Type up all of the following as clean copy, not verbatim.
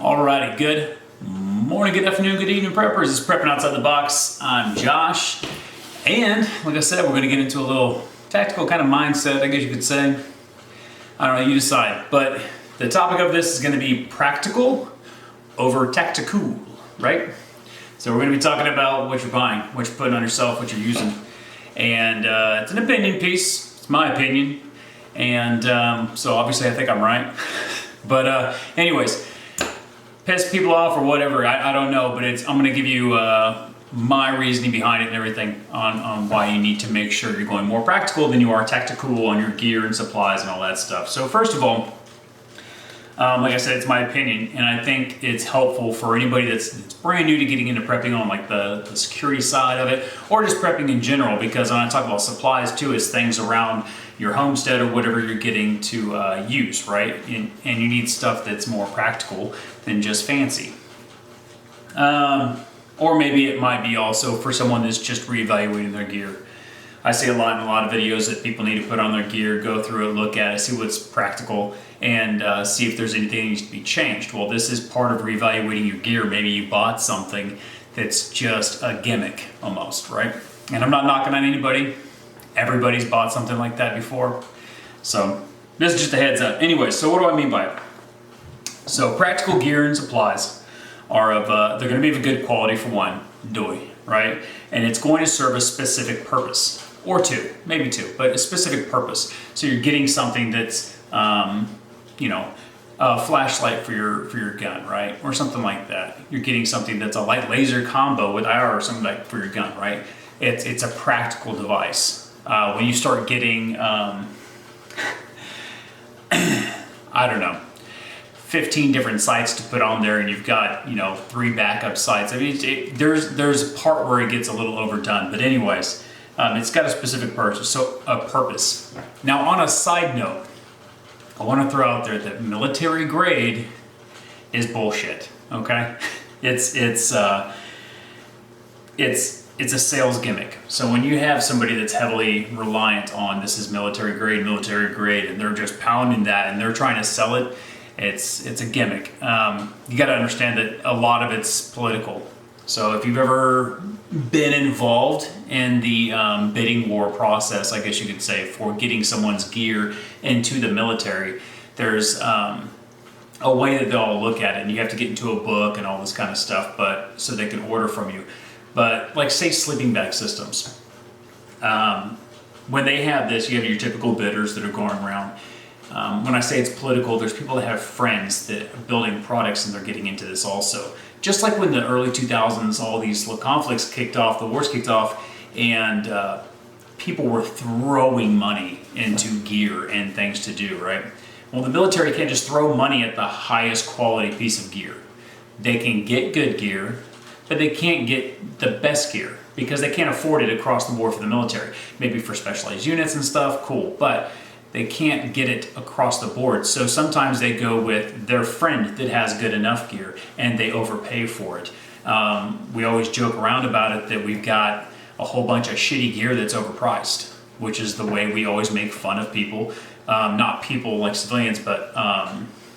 Alrighty, good morning, good afternoon, good evening, preppers. It's Prepping Outside the Box. I'm Josh, and like I said, we're going to get into a little tactical kind of mindset, I guess you could say. I don't know, you decide. But the topic of this is going to be practical over tacticool, right? So we're going to be talking about what you're buying, what you're putting on yourself, what you're using. And it's an opinion piece. It's my opinion. And so obviously I think I'm right. But anyways, piss people off or whatever, I don't know, but I'm going to give you my reasoning behind it and everything on why you need to make sure you're going more practical than you are tactical on your gear and supplies and all that stuff. So first of all, like I said, it's my opinion, and I think it's helpful for anybody that's brand new to getting into prepping on like the security side of it, or just prepping in general, because when I talk about supplies too, it's things around your homestead or whatever you're getting to use, right? And you need stuff that's more practical than just fancy. Or maybe it might be also for someone that's just reevaluating their gear. I see a lot in a lot of videos that people need to put on their gear, go through it, look at it, see what's practical, and see if there's anything that needs to be changed. Well, this is part of reevaluating your gear. Maybe you bought something that's just a gimmick almost, right? And I'm not knocking on anybody. Everybody's bought something like that before. So this is just a heads up. Anyway, so what do I mean by it? So practical gear and supplies are they're going to be of a good quality for one, right? And it's going to serve a specific purpose, or two, maybe two, but a specific purpose. So you're getting something that's, a flashlight for your gun, right? Or something like that. You're getting something that's a light laser combo with IR or something like for your gun, right? It's a practical device. When you start getting, I don't know, 15 different sites to put on there, and you've got 3 backup sites. I mean, there's a part where it gets a little overdone. But anyways, it's got a specific purpose. So a purpose. Now, on a side note, I want to throw out there that military grade is bullshit. Okay, it's a sales gimmick. So when you have somebody that's heavily reliant on this is military grade, and they're just pounding that and they're trying to sell it, it's a gimmick. You got to understand that a lot of it's political. So if you've ever been involved in the bidding war process, I guess you could say, for getting someone's gear into the military, there's a way that they'll look at it, and you have to get into a book and all this kind of stuff, but so they can order from you. But like say sleeping bag systems, when they have this, you have your typical bidders that are going around. When I say it's political, there's people that have friends that are building products and they're getting into this also. Just like when the early 2000s, all these conflicts kicked off, the wars kicked off, and people were throwing money into gear and things to do, right? Well, the military can't just throw money at the highest quality piece of gear. They can get good gear, but they can't get the best gear because they can't afford it across the board for the military. Maybe for specialized units and stuff, cool, but they can't get it across the board. So sometimes they go with their friend that has good enough gear and they overpay for it. We always joke around about it that we've got a whole bunch of shitty gear that's overpriced, which is the way we always make fun of people. Not people like civilians, but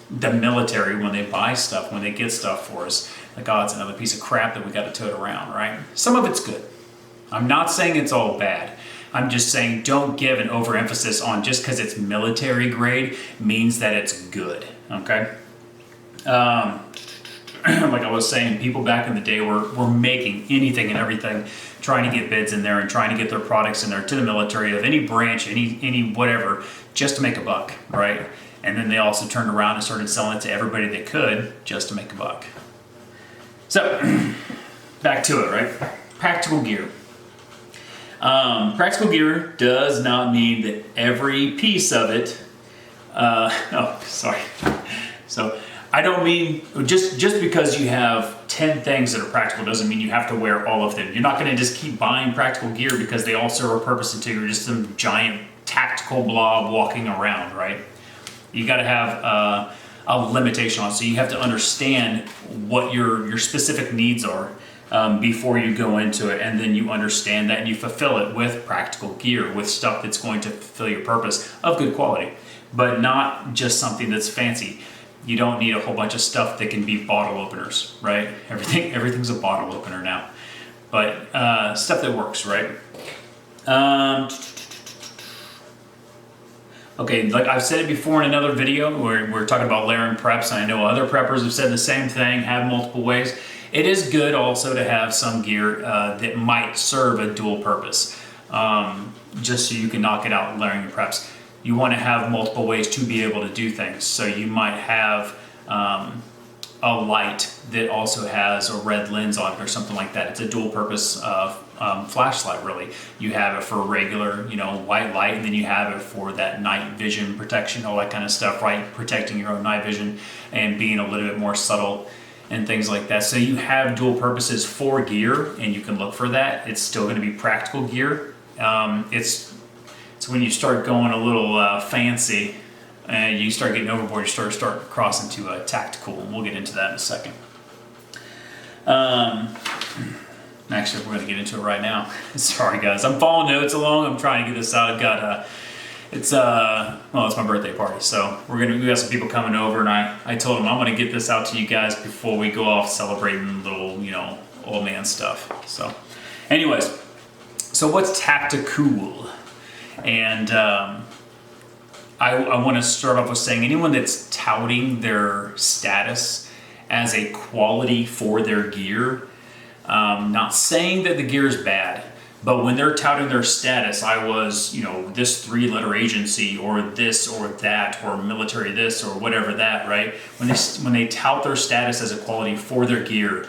the military when they buy stuff, when they get stuff for us. Like, oh, it's another piece of crap that we got to tote around, right? Some of it's good. I'm not saying it's all bad. I'm just saying don't give an overemphasis on just because it's military grade means that it's good, okay? Like I was saying, people back in the day were making anything and everything, trying to get bids in there and trying to get their products in there to the military of any branch, any whatever, just to make a buck, right? And then they also turned around and started selling it to everybody they could just to make a buck. So, back to it, right? Practical gear. Practical gear does not mean that every piece of it, So I don't mean, just because you have 10 things that are practical doesn't mean you have to wear all of them. You're not going to just keep buying practical gear because they all serve a purpose until you're just some giant tactical blob walking around, right? You got to have a limitation on it. So you have to understand what your specific needs are before you go into it, and then you understand that and you fulfill it with practical gear, with stuff that's going to fulfill your purpose of good quality, but not just something that's fancy. You don't need a whole bunch of stuff that can be bottle openers, right? Everything's a bottle opener now, but stuff that works, right? Okay, like I've said it before in another video where we're talking about layering preps, and I know other preppers have said the same thing, have multiple ways. It is good also to have some gear that might serve a dual purpose, just so you can knock it out layering your preps. You want to have multiple ways to be able to do things. So you might have a light that also has a red lens on it or something like that. It's a dual purpose flashlight, really. You have it for regular, white light, and then you have it for that night vision protection, all that kind of stuff, right? Protecting your own night vision and being a little bit more subtle and things like that. So you have dual purposes for gear, and you can look for that. It's still going to be practical gear. It's when you start going a little fancy and you start getting overboard, you start crossing to a Tacticool, and we'll get into that in a second. Actually, we're going to get into it right now. Sorry guys, I'm following notes along. I'm trying to get this out. I've got it's my birthday party, so we got some people coming over, and I told them I'm going to get this out to you guys before we go off celebrating little old man stuff. So anyways, so what's Tacticool? And I want to start off with saying anyone that's touting their status as a quality for their gear, not saying that the gear is bad, but when they're touting their status, I was, this 3-letter agency or this or that or military this or whatever that, right? When they tout their status as a quality for their gear,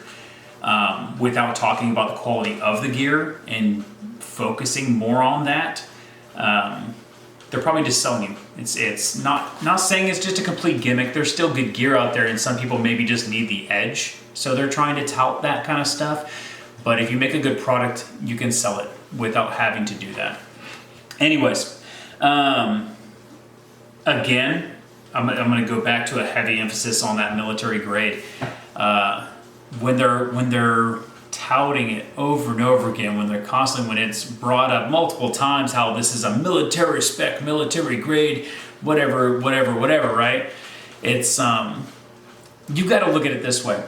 without talking about the quality of the gear and focusing more on that, they're probably just selling you. It's not saying it's just a complete gimmick. There's still good gear out there, and some people maybe just need the edge, so they're trying to tout that kind of stuff. But if you make a good product, you can sell it without having to do that. Anyways, again, I'm going to go back to a heavy emphasis on that military grade. When they're touting it over and over again, when it's brought up multiple times how this is a military spec, military grade, whatever, right? It's you got to look at it this way.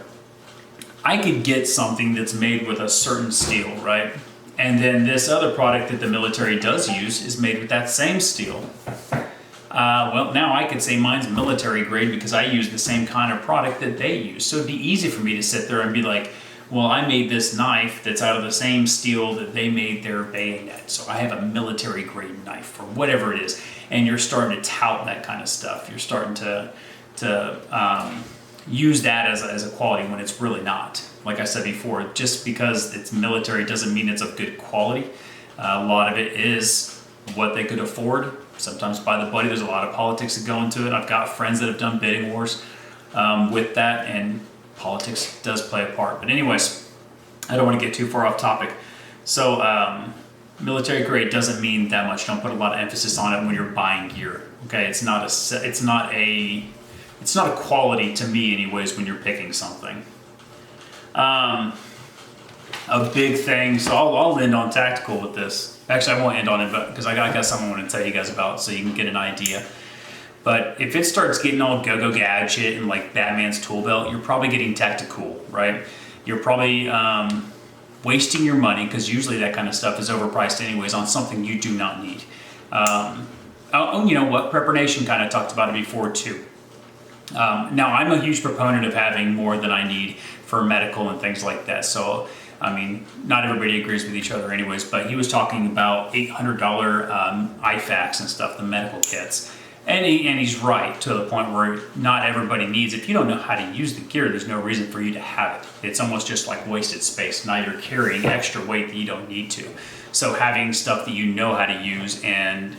I could get something that's made with a certain steel, right? And then this other product that the military does use is made with that same steel. Well, now I could say mine's military grade because I use the same kind of product that they use. So it'd be easy for me to sit there and be like, well, I made this knife that's out of the same steel that they made their bayonet, so I have a military grade knife or whatever it is. And you're starting to tout that kind of stuff. You're starting to use that as a quality when it's really not. Like I said before, just because it's military doesn't mean it's of good quality. A lot of it is what they could afford. Sometimes by the buddy, there's a lot of politics that go into it. I've got friends that have done bidding wars with that, and politics does play a part. But anyways, I don't want to get too far off topic. So military grade doesn't mean that much. Don't put a lot of emphasis on it when you're buying gear. Okay, it's not a quality to me anyways when you're picking something. A big thing, so I'll end on Tacticool with this. Actually, I won't end on it, but because I got something I want to tell you guys about so you can get an idea. But if it starts getting all go-go gadget and like Batman's tool belt, you're probably getting Tacticool, right? You're probably wasting your money, because usually that kind of stuff is overpriced anyways on something you do not need. You know what? Prepper Nation kind of talked about it before too. Now, I'm a huge proponent of having more than I need for medical and things like that. So, I mean, not everybody agrees with each other anyways, but he was talking about $800 IFAKs and stuff, the medical kits. And he's right to the point where not everybody needs it. If you don't know how to use the gear, there's no reason for you to have it. It's almost just like wasted space. Now you're carrying extra weight that you don't need to. So having stuff that you know how to use and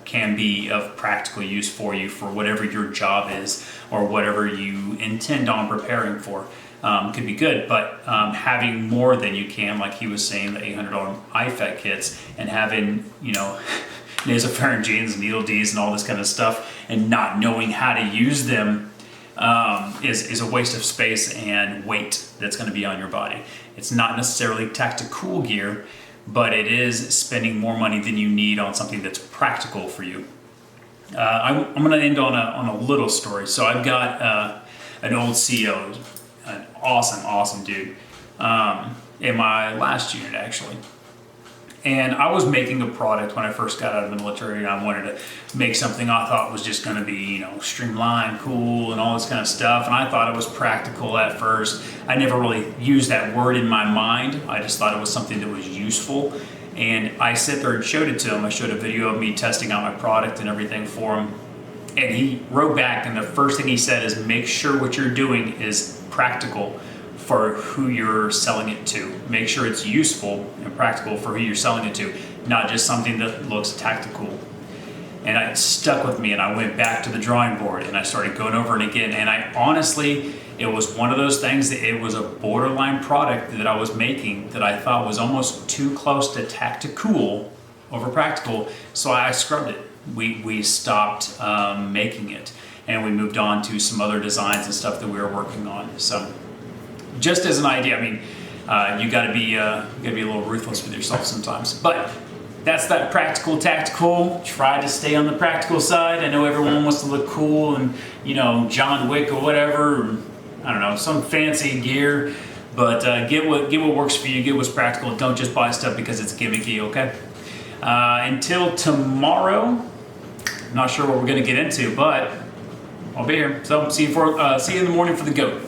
can be of practical use for you for whatever your job is or whatever you intend on preparing for could be good. But having more than you can, like he was saying, the $800 IFAK kits, and having, nasopharyngeans, needle Ds, and all this kind of stuff, and not knowing how to use them is a waste of space and weight that's going to be on your body. It's not necessarily Tacticool gear, but it is spending more money than you need on something that's practical for you. I'm going to end on a little story. So I've got an old CEO, an awesome dude, in my last unit actually. And I was making a product when I first got out of the military, and I wanted to make something I thought was just going to be, you know, streamlined, cool, and all this kind of stuff. And I thought it was practical at first. I never really used that word in my mind. I just thought it was something that was useful. And I sat there and showed it to him. I showed a video of me testing out my product and everything for him. And he wrote back, and the first thing he said is, make sure what you're doing is practical for who you're selling it to. Make sure it's useful and practical for who you're selling it to, not just something that looks tactical. And it stuck with me, and I went back to the drawing board and I started going over it again. And I honestly, it was one of those things that it was a borderline product that I was making that I thought was almost too close to tactical over practical. So I scrubbed it. We stopped making it, and we moved on to some other designs and stuff that we were working on. So just as an idea, I mean, you got to be a little ruthless with yourself sometimes. But that's that practical tactical. Try to stay on the practical side. I know everyone wants to look cool and, you know, John Wick or whatever. Or, I don't know, some fancy gear. But get what works for you. Get what's practical. Don't just buy stuff because it's gimmicky. Okay. Until tomorrow. I'm not sure what we're gonna get into, but I'll be here. So see you in the morning for the goat.